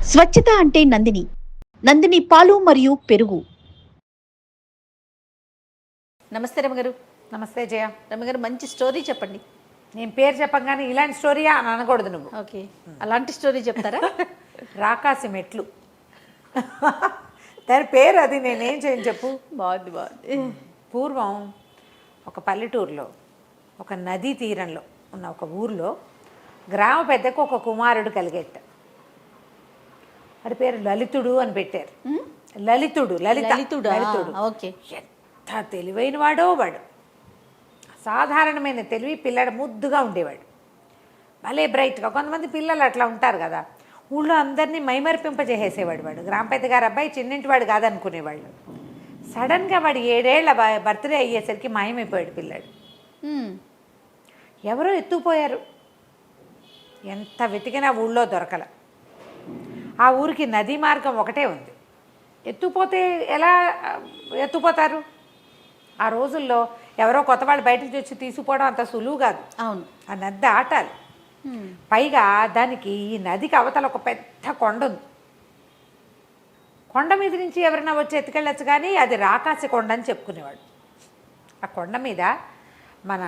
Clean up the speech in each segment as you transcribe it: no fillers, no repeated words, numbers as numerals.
స్వచ్ఛత అంటే నందిని. నందిని పాలు మరియు పెరుగు. నమస్తే రమగారు. నమస్తే జయ. రమగారు, మంచి స్టోరీ చెప్పండి. నేను పేరు చెప్పగానే ఇలాంటి స్టోరీయా అని అనకూడదు నువ్వు. ఓకే, అలాంటి స్టోరీ చెప్తారా? రాకాసి మెట్లు. దాని పేరు అది, నేనేం చేయను చెప్పు. బాగుంది బాగుంది. పూర్వం ఒక పల్లెటూరులో ఒక నదీ తీరంలో ఉన్న ఒక ఊరిలో గ్రామ పెద్దకు ఒక కుమారుడు కలిగేట. వాడి పేరు లలితుడు అని పెట్టారు. లలితుడు. లలితుడా? లలితుడు. ఓకే. ఎంత తెలివైన వాడో వాడు. సాధారణమైన తెలివి, పిల్లడు ముద్దుగా ఉండేవాడు, భలే బ్రైట్గా. కొంతమంది పిల్లలు అట్లా ఉంటారు కదా, ఊళ్ళో అందరినీ మైమరిపింపజేసేవాడు వాడు. గ్రామ పెద్ద గారు అబ్బాయి చిన్నింటి వాడు కాదనుకునేవాళ్ళు. సడన్గా వాడు 7 ఏళ్ల బర్త్డే అయ్యేసరికి మాయమైపోయాడు పిల్లాడు. ఎవరో ఎత్తుకుపోయారు. ఎంత వెతికినా ఊళ్ళో దొరకల. ఆ ఊరికి నదీ మార్గం ఒకటే ఉంది. ఎత్తుకుపోతే ఎలా ఎత్తుకుపోతారు? ఆ రోజుల్లో ఎవరో కొత్త వాళ్ళు బయట నుంచి వచ్చి తీసుకుపోవడం అంత సులువు కాదు. అవును, ఆ నది ఆటాలి. పైగా దానికి ఈ నదికి అవతల ఒక పెద్ద కొండ ఉంది. కొండ మీద నుంచి ఎవరైనా వచ్చి ఎత్తుకెళ్ళచ్చు, కానీ అది రాకాసి కొండ అని చెప్పుకునేవాడు. ఆ కొండ మీద మన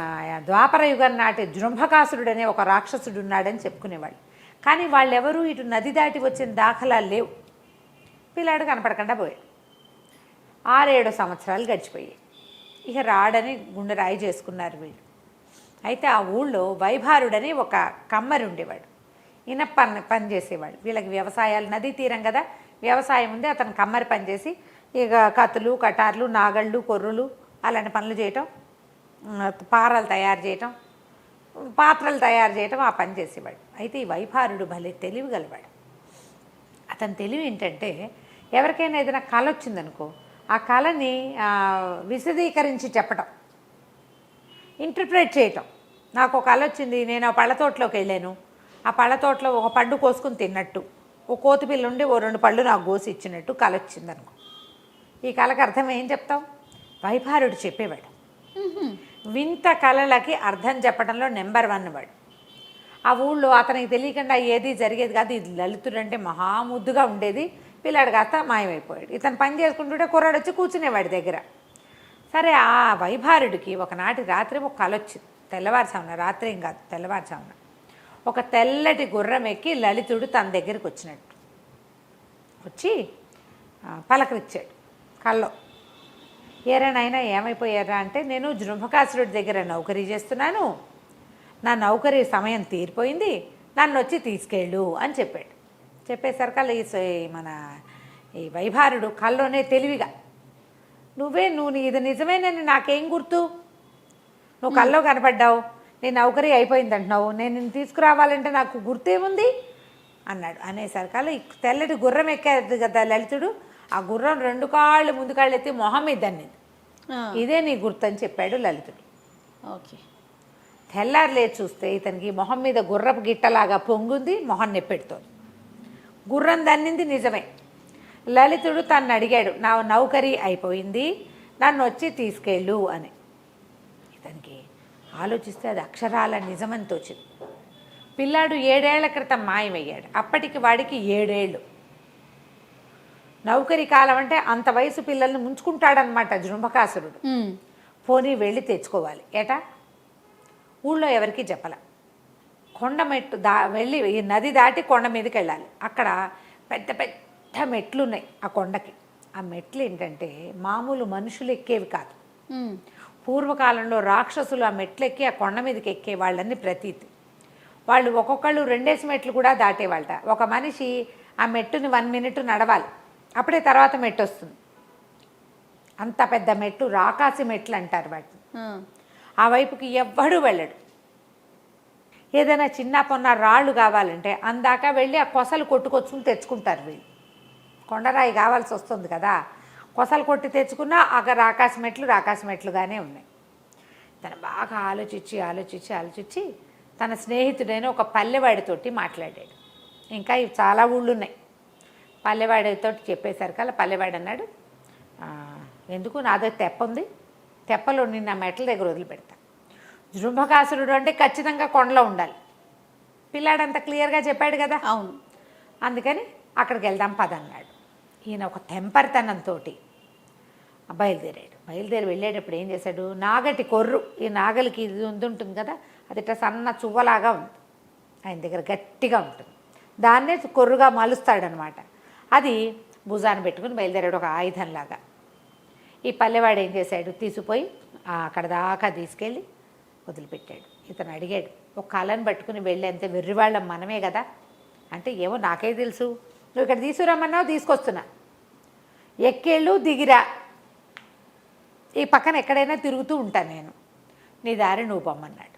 ద్వాపర యుగం నాటి జృంభకాసురుడు అనే ఒక రాక్షసుడు ఉన్నాడని చెప్పుకునేవాళ్ళు. కానీ వాళ్ళెవరూ ఇటు నది దాటి వచ్చిన దాఖలాలు లేవు. పిల్లాడు కనపడకుండా పోయాడు. 6-7 సంవత్సరాలు గడిచిపోయాయి. ఇక రాడని గుండె రాయి చేసుకున్నారు వీళ్ళు. అయితే ఆ ఊళ్ళో వైభారుడని ఒక కమ్మరి ఉండేవాడు. ఈయన పని చేసేవాడు. వీళ్ళకి వ్యవసాయాలు, నదీ తీరం కదా, వ్యవసాయం ఉంది. అతను కమ్మరి పని చేసి ఇక కత్తులు, కటార్లు, నాగళ్ళు, కొర్రులు అలాంటి పనులు చేయటం, పారలు తయారు చేయటం, పాత్రలు తయారు చేయటం, ఆ పని చేసేవాడు. అయితే ఈ వైభారుడు భలే తెలివి గలవాడు. అతని తెలివి ఏంటంటే, ఎవరికైనా ఏదైనా కళ వచ్చిందనుకో, ఆ కళని విశదీకరించి చెప్పటం, ఇంటర్ప్రిట్ చేయటం. నాకు ఒక కళ వచ్చింది, నేను ఆ పళ్ళ తోటలోకి వెళ్ళాను, ఆ పళ్ళ తోటలో ఒక పండు కోసుకుని తిన్నట్టు, ఓ కోతిపిల్ల ఉండి ఓ 2 పళ్ళు నాకు కోసి ఇచ్చినట్టు కళ వచ్చిందనుకో. ఈ కళకు అర్థం ఏం చెప్తాం? వైభారుడు చెప్పేవాడు. వింత కళలకి అర్థం చెప్పడంలో నెంబర్ 1 వాడు. ఆ ఊళ్ళో అతనికి తెలియకుండా ఏది జరిగేది కాదు. ఇది లలితుడు అంటే మహాముద్దుగా ఉండేది. పిల్లాడు కాస్త మాయమైపోయాడు. ఇతను పని చేసుకుంటుంటే కుర్రాడు వచ్చి కూర్చునేవాడి దగ్గర. సరే, ఆ వైభారుడికి ఒకనాటి రాత్రి ఒక కళ వచ్చింది. తెల్లవారుజామున, రాత్రి ఏం కాదు, తెల్లవారుజామున ఒక తెల్లటి గుర్రం ఎక్కి లలితుడు తన దగ్గరికి వచ్చినట్టు వచ్చి పలకరించాడు కల్లో. ఏరానైనా ఏమైపోయారా అంటే, నేను జృంభకాసురుడి దగ్గర నౌకరీ చేస్తున్నాను, నా నౌకరీ సమయం తీరిపోయింది, నన్ను వచ్చి తీసుకెళ్ళు అని చెప్పాడు. చెప్పేసరికల్లా మన ఈ వైభారుడు కల్లోనే తెలివిగా, నువ్వు ఇది నిజమేనని నాకేం గుర్తు, నువ్వు కల్లో కనపడ్డావు, నీ నౌకరీ అయిపోయింది అంటున్నావు, నేను నిన్ను తీసుకురావాలంటే నాకు గుర్తేముంది అన్నాడు. అనేసరికల్లా ఈ తెల్లటి గుర్రం ఎక్కాడు కదా లలితుడు, ఆ గుర్రం 2 కాళ్ళు ముందు కాళ్ళు ఎత్తి మొహం మీద దన్నింది. ఇదే నీ గుర్తని చెప్పాడు లలితుడు. ఓకే. తెల్లారు లేచి చూస్తే ఇతనికి మొహం మీద గుర్రపు గిట్టలాగా పొంగుంది, మొహం నెప్పెడుతోంది. గుర్రం దన్నింది నిజమే. లలితుడు తను అడిగాడు, నా నౌకరీ అయిపోయింది, నన్ను వచ్చి తీసుకెళ్ళు అని. ఇతనికి ఆలోచిస్తే అది అక్షరాల నిజమని తోచింది. పిల్లాడు 7 ఏళ్ల క్రితం మాయమయ్యాడు. అప్పటికి వాడికి 7 ఏళ్ళు. నౌకరీ కాలం అంటే అంత వయసు పిల్లల్ని ముంచుకుంటాడనమాట జృంభకాసురుడు. పోనీ వెళ్ళి తెచ్చుకోవాలి. ఏటా ఊళ్ళో ఎవరికి చెప్పల. కొండ మెట్టు వెళ్ళి ఈ నది దాటి కొండ మీదకి వెళ్ళాలి. అక్కడ పెద్ద పెద్ద మెట్లు ఉన్నాయి ఆ కొండకి. ఆ మెట్లు ఏంటంటే మామూలు మనుషులు ఎక్కేవి కాదు. పూర్వకాలంలో రాక్షసులు ఆ మెట్లు ఎక్కి ఆ కొండ మీదకి ఎక్కేవాళ్ళని ప్రతీతి. వాళ్ళు ఒక్కొక్కళ్ళు 2 మెట్లు కూడా దాటేవాళ్ళట. ఒక మనిషి ఆ మెట్టుని 1 మినిట్ నడవాలి, అప్పుడే తర్వాత మెట్టు వస్తుంది. అంత పెద్ద మెట్లు రాకాసి మెట్లు అంటారు వాటిని. ఆ వైపుకి ఎవ్వడూ వెళ్ళడు. ఏదైనా చిన్న పొన్న రాళ్ళు కావాలంటే అందాక వెళ్ళి ఆ కొసలు కొట్టుకొచ్చుకుని తెచ్చుకుంటారు వీళ్ళు. కొండరాయి కావాల్సి వస్తుంది కదా, కొసలు కొట్టి తెచ్చుకున్నా అక్కడ రాకాసి మెట్లుగానే ఉన్నాయి. తను బాగా ఆలోచించి తన స్నేహితుడైన ఒక పల్లెవాడితోటి మాట్లాడాడు. ఇంకా ఇవి చాలా ఊళ్ళు ఉన్నాయి. పల్లెవాడితో చెప్పేసరికల్లా పల్లెవాడు అన్నాడు, ఎందుకు నాదో తెప్ప ఉంది, తెప్పలో నిన్న మెట్ల దగ్గర వదిలిపెడతా. జృంభకాసురుడు అంటే ఖచ్చితంగా కొండలో ఉండాలి. పిల్లాడంతా క్లియర్గా చెప్పాడు కదా. అవును. అందుకని అక్కడికి వెళ్దాం పదన్నాడు. ఈయన ఒక తెంపరితనంతో బయలుదేరి వెళ్ళేటప్పుడు ఏం చేశాడు, నాగటి కొర్రు, ఈ నాగలికి ఇది ఉంటుంది కదా, అది ఇట్లా సన్న చువ్వలాగా ఉంది, ఆయన దగ్గర గట్టిగా ఉంటుంది, దాన్నే కొర్రుగా మలుస్తాడనమాట. అది భుజాన్ని పెట్టుకుని బయలుదేరాడు ఒక ఆయుధంలాగా. ఈ పల్లెవాడు ఏం చేశాడు, తీసుకుపోయి అక్కడ దాకా తీసుకెళ్ళి వదిలిపెట్టాడు. ఇతను అడిగాడు, ఒక కాళ్ళని పట్టుకుని వెళ్ళేంత వెర్రివాళ్ళం మనమే కదా అంటే, ఏమో నాకే తెలుసు, నువ్వు ఇక్కడ తీసుకురమ్మన్నావు తీసుకొస్తున్నా, ఎక్కేళ్ళు దిగిరా, ఈ పక్కన ఎక్కడైనా తిరుగుతూ ఉంటాను నేను, నీ దారి నువ్వు పొమ్మన్నాడు.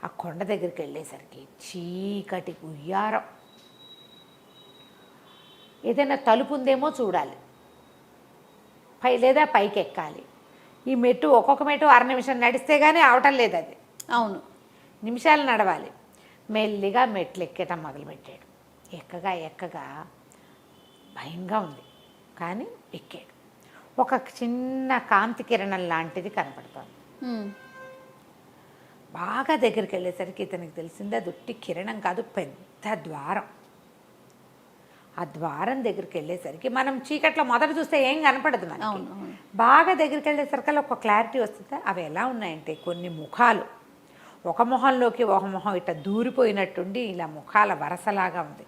ఆ కొండ దగ్గరికి వెళ్ళేసరికి చీకటి ఉయ్యారం, ఏదైనా తలుపు ఉందేమో చూడాలి, లేదా పైకి ఎక్కాలి. ఈ మెట్టు ఒక్కొక్క మెట్టు 1/2 నిమిషం నడిస్తే కానీ అవటం లేదు, అది అవును నిమిషాలు నడవాలి. మెల్లిగా మెట్లు ఎక్కటం మొదలుపెట్టాడు. ఎక్కగా భయంగా ఉంది, కానీ ఎక్కాడు. ఒక చిన్న కాంతి కిరణం లాంటిది కనపడుతోంది. బాగా దగ్గరికి వెళ్ళేసరికి ఇతనికి తెలిసింది అది ఉట్టి కిరణం కాదు, పెద్ద ద్వారం. ఆ ద్వారం దగ్గరికి వెళ్ళేసరికి మనం చీకట్లో మొదట చూస్తే ఏం కనపడదు మనకి, బాగా దగ్గరికి వెళ్ళేసరికి ఒక క్లారిటీ వస్తుంది. అవి ఎలా ఉన్నాయంటే కొన్ని ముఖాలు, ఒక మొహంలోకి ఒక మొహం ఇట్లా దూరిపోయినట్టుండి ఇలా ముఖాల వరసలాగా ఉంది,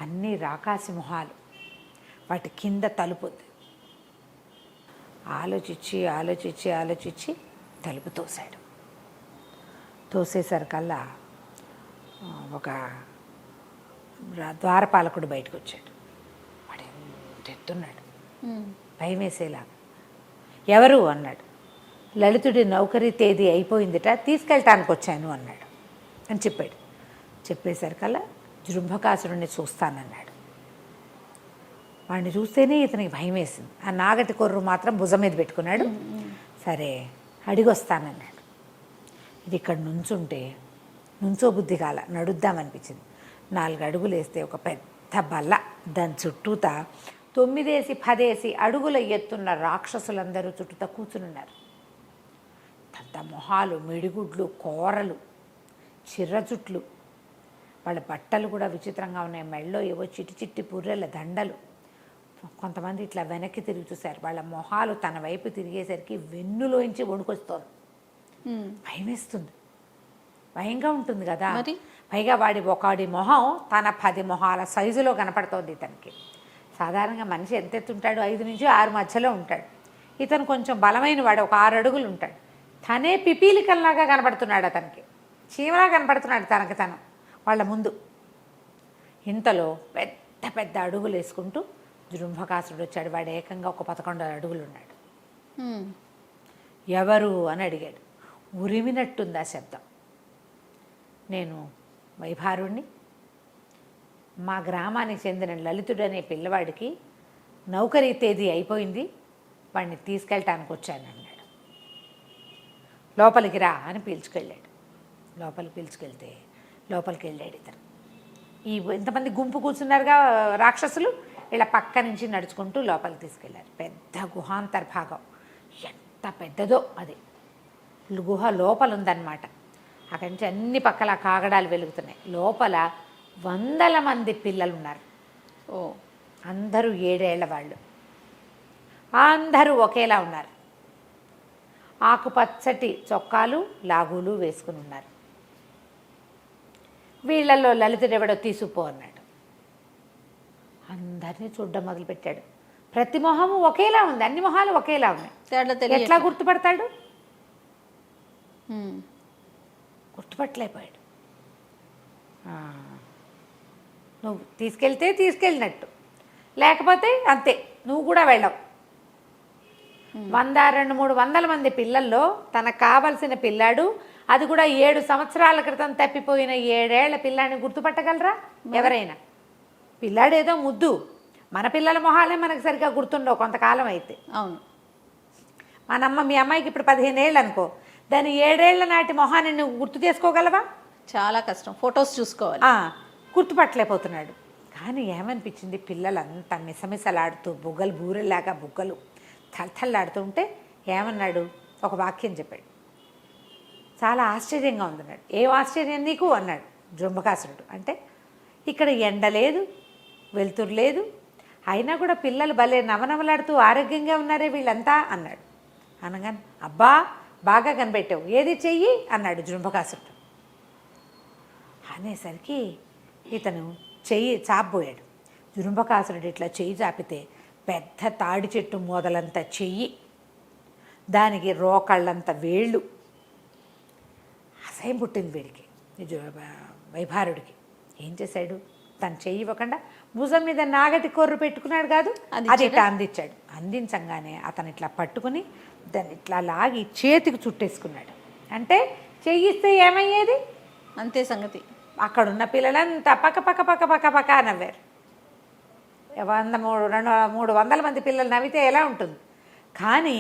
అన్నీ రాకాసి మొహాలు, వాటి కింద తలుపు ఉంది. ఆలోచించి తలుపు తోసాడు. తోసేసరికల్లా ఒక ద్వారపాలకుడు బయటకు వచ్చాడు. వాడు ఎంత ఎత్తున్నాడు, భయం వేసేలాగా. ఎవరు అన్నాడు. లలితుడి నౌకరీ తేదీ అయిపోయిందిట, తీసుకెళ్ళటానికి వచ్చాను అన్నాడు అని చెప్పాడు. చెప్పేసరికల్లా జృంభకాసురుణ్ణి చూస్తానన్నాడు. వాడిని చూస్తేనే ఇతనికి భయం వేసింది. ఆ నాగటి కొర్రు మాత్రం భుజం మీద పెట్టుకున్నాడు. సరే అడిగొస్తానన్నాడు. ఇది ఇక్కడ నుంచో బుద్ధి కాల, నడుద్దామనిపించింది. 4 అడుగులు వేస్తే ఒక పెద్ద బల్ల, దాని చుట్టూతా 9-10 అడుగుల ఎత్తున్న రాక్షసులందరూ చుట్టూతా కూర్చునున్నారు. పెద్ద మొహాలు, మిడిగుడ్లు, కోరలు, చిర్ర చుట్లు, వాళ్ళ బట్టలు కూడా విచిత్రంగా ఉన్నాయి. మెళ్ళో ఏవో చిట్టి పుర్రెల దండలు. కొంతమంది ఇట్లా వెనక్కి తిరిగి చూశారు. వాళ్ళ మొహాలు తన వైపు తిరిగేసరికి వెన్నులోంచి వణుకొస్తోంది. భయం వేస్తుంది, భయంగా ఉంటుంది కదా. పైగా ఒకడి మొహం తన 10 మొహాల సైజులో కనపడుతోంది ఇతనికి. సాధారణంగా మనిషి ఎంత ఎత్తుంటాడు, 5 నుంచి 6 మధ్యలో ఉంటాడు. ఇతను కొంచెం బలమైన వాడు, ఒక 6 అడుగులు ఉంటాడు. తనే పిపీలికల్లాగా కనపడుతున్నాడు, అతనికి చీమలా కనపడుతున్నాడు తను వాళ్ళ ముందు. ఇంతలో పెద్ద అడుగులు వేసుకుంటూ జృంభకాసురుడు వచ్చాడు. వాడు ఏకంగా ఒక 11 అడుగులు ఉన్నాడు. ఎవరు అని అడిగాడు. ఉరిమినట్టుంది ఆ శబ్దం. నేను వైభారుణ్ణి, మా గ్రామానికి చెందిన లలితుడు అనే పిల్లవాడికి నౌకరీ తేదీ అయిపోయింది, వాడిని తీసుకెళ్ళటానికి వచ్చాను అన్నాడు. లోపలికి రా అని పిలుచుకెళ్ళాడు. లోపలికి వెళ్ళాడు ఇతను. ఇంతమంది గుంపు కూర్చున్నారుగా రాక్షసులు, ఇలా పక్క నుంచి నడుచుకుంటూ లోపలికి తీసుకెళ్ళారు. పెద్ద గుహాంతర్భాగం, ఎంత పెద్దదో అది. గుహ లోపల ఉందన్నమాట. అక్కడి నుంచి అన్ని పక్కల కాగడాలు వెలుగుతున్నాయి. లోపల 100 మంది పిల్లలు ఉన్నారు. అందరూ 7 ఏళ్ల వాళ్ళు. అందరూ ఒకేలా ఉన్నారు. ఆకుపచ్చటి చొక్కాలు, లాగులు వేసుకుని ఉన్నారు. వీళ్ళల్లో లలితుడెవడో తీసుకుపో అన్నాడు. అందరినీ చూడడం మొదలుపెట్టాడు. ప్రతి మొహము ఒకేలా ఉంది, అన్ని మొహాలు ఒకేలా ఉన్నాయి. ఎట్లా గుర్తుపడతాడు? గుర్తుపట్టలేకపోయాడు. నువ్వు తీసుకెళ్తే తీసుకెళ్ళినట్టు, లేకపోతే అంతే, నువ్వు కూడా వెళ్ళవు. 100-200-300 మంది పిల్లల్లో తనకు కావలసిన పిల్లాడు, అది కూడా 7 సంవత్సరాల క్రితం తప్పిపోయిన 7 ఏళ్ల పిల్లాడిని గుర్తుపట్టగలరా ఎవరైనా? పిల్లాడేదో ముద్దు, మన పిల్లల మొహాలే మనకు సరిగ్గా గుర్తుండవు కొంతకాలం అయితే. అవును, మీ అమ్మాయికి ఇప్పుడు 15 ఏళ్ళు అనుకో, దాని 7 ఏళ్ల నాటి మొహాన్ని నువ్వు గుర్తు చేసుకోగలవా? చాలా కష్టం, ఫొటోస్ చూసుకోవాలి. గుర్తుపట్టలేకపోతున్నాడు. కానీ ఏమనిపించింది, పిల్లలంతా మిసమిసలాడుతూ బుగ్గలు బూరెలాగా బుగ్గలు తలతల్లాడుతూ ఉంటే ఏమన్నాడు, ఒక వాక్యం చెప్పాడు. చాలా ఆశ్చర్యంగా ఉందన్నాడు. ఏం ఆశ్చర్యం నీకు అన్నాడు జృంభకాసురుడు. అంటే ఇక్కడ ఎండ లేదు, వెలుతురు లేదు, అయినా కూడా పిల్లలు భలే నవనవలాడుతూ ఆరోగ్యంగా ఉన్నారే వీళ్ళంతా అన్నాడు. అనగానే అబ్బా బాగా కనిపెట్టావు, ఏది చెయ్యి అన్నాడు జృంభకాసురుడు. అనేసరికి ఇతను చెయ్యి చాపబోయాడు. జృంభకాసురుడు ఇట్లా చెయ్యి చాపితే పెద్ద తాడి చెట్టు మొదలంత చెయ్యి, దానికి రోకళ్ళంత వేళ్ళు. అసహ్యం పుట్టింది వీడికి, వైభారుడికి. ఏం చేశాడు, తన చెయ్యి ఇవ్వకుండా భుజం మీద నాగటి కొర్రు పెట్టుకున్నాడు కాదు, అది ఇట్లా అందించాడు. అందించంగానే అతను ఇట్లా పట్టుకుని దాన్ని ఇట్లా లాగి చేతికి చుట్టేసుకున్నాడు. అంటే చెయ్యిస్తే ఏమయ్యేది, అంతే సంగతి. అక్కడున్న పిల్లలంతా పక్క పక్క పక్క పక్క పక్క నవ్వారు. 300 మంది పిల్లలు నవ్వితే ఎలా ఉంటుంది. కానీ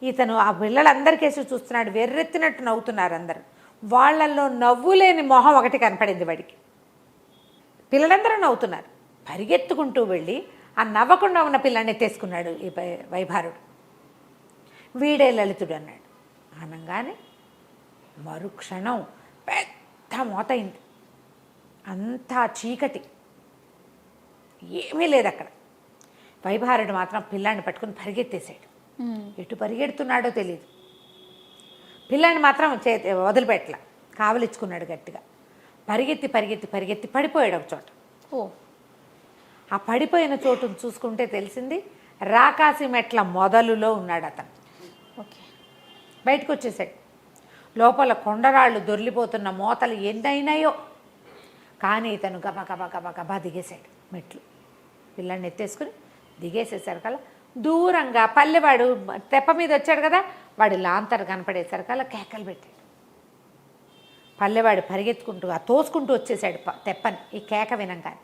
ఇతను ఆ పిల్లలందరికేసి చూస్తున్నాడు, వెర్రెత్తినట్టు నవ్వుతున్నారు అందరు. వాళ్ళల్లో నవ్వు లేని మొహం ఒకటి కనపడింది వాడికి. పిల్లలందరూ నవ్వుతున్నారు. పరిగెత్తుకుంటూ వెళ్ళి ఆ నవ్వకుండా ఉన్న పిల్లాన్ని ఎత్తేసుకున్నాడు ఈ వైభారుడు. వీడే లలితుడు అన్నాడు. అనగానే మరుక్షణం పెద్ద మోతయింది, అంతా చీకటి, ఏమీ లేదు అక్కడ. వైభారుడు మాత్రం పిల్లాన్ని పట్టుకుని పరిగెత్తేసాడు. ఎటు పరిగెడుతున్నాడో తెలియదు. పిల్లాన్ని మాత్రం వదిలిపెట్టలా, కావలిచ్చుకున్నాడు గట్టిగా. పరిగెత్తి పరిగెత్తి పరిగెత్తి పడిపోయాడు ఒక చోట. ఆ పడిపోయిన చోటును చూసుకుంటే తెలిసింది రాకాసి మెట్ల మొదలులో ఉన్నాడు అతను. ఓకే, బయటకు వచ్చేసాడు. లోపల కొండరాళ్ళు దొర్లిపోతున్న మోతలు ఎన్నైనాయో, కానీ ఇతను గబా గబా గబా గబా దిగేశాడు మెట్లు. పిల్లాన్ని ఎత్తేసుకుని దిగేసేసరికల్లా దూరంగా పల్లెవాడు తెప్ప మీద వచ్చాడు కదా, వాడి లాంతరు కనపడేసరికల్లా కేకలు పెట్టాడు. పల్లెవాడు పరిగెత్తుకుంటూ తోసుకుంటూ వచ్చేసాడు తెప్పని. ఈ కేక వినంగానే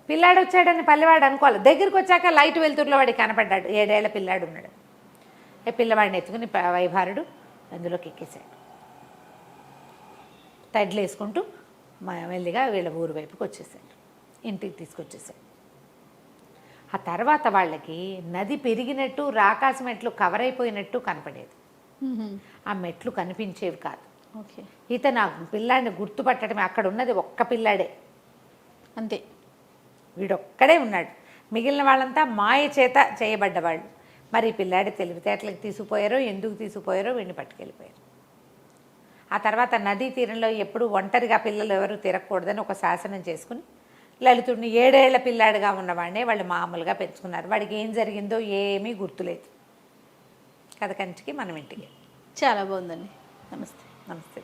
పిల్లాడు వచ్చాడని పల్లెవాడు అనుకోవాలి. దగ్గరికి వచ్చాక లైట్ వెలుతురులో వాడికి కనపడ్డాడు. 7 ఏళ్ల పిల్లాడు ఉన్నాడు. పిల్లవాడిని ఎత్తుకుని వైభారుడు అందులోకి ఎక్కేశాడు. తడ్లు వేసుకుంటూ మెల్లిగా వీళ్ళ ఊరు వైపుకి వచ్చేసాడు, ఇంటికి తీసుకొచ్చేసాడు. ఆ తర్వాత వాళ్ళకి నది పెరిగినట్టు రాకాసి మెట్లు కవర్ అయిపోయినట్టు కనపడేది. ఆ మెట్లు కనిపించేవి కాదు. ఓకే, ఇతను ఆ పిల్లాడిని గుర్తుపట్టడమే. అక్కడ ఉన్నది ఒక్క పిల్లాడే, అంతే, వీడొక్కడే ఉన్నాడు. మిగిలిన వాళ్ళంతా మాయ చేత చేయబడ్డవాళ్ళు. మరి ఈ పిల్లాడి తెలివితేటలకు తీసుకుపోయారో, ఎందుకు తీసుకుపోయారో వీడిని పట్టుకెళ్ళిపోయారు. ఆ తర్వాత నదీ తీరంలో ఎప్పుడు ఒంటరిగా పిల్లలు ఎవరు తిరగకూడదని ఒక శాసనం చేసుకుని లలితుడిని 7 ఏళ్ల పిల్లాడిగా ఉన్నవాడినే వాళ్ళు మామూలుగా పెంచుకున్నారు. వాడికి ఏం జరిగిందో ఏమీ గుర్తులేదు. కథ కంచికి మనం ఇంటికి. చాలా బాగుందండి. నమస్తే. నమస్తే.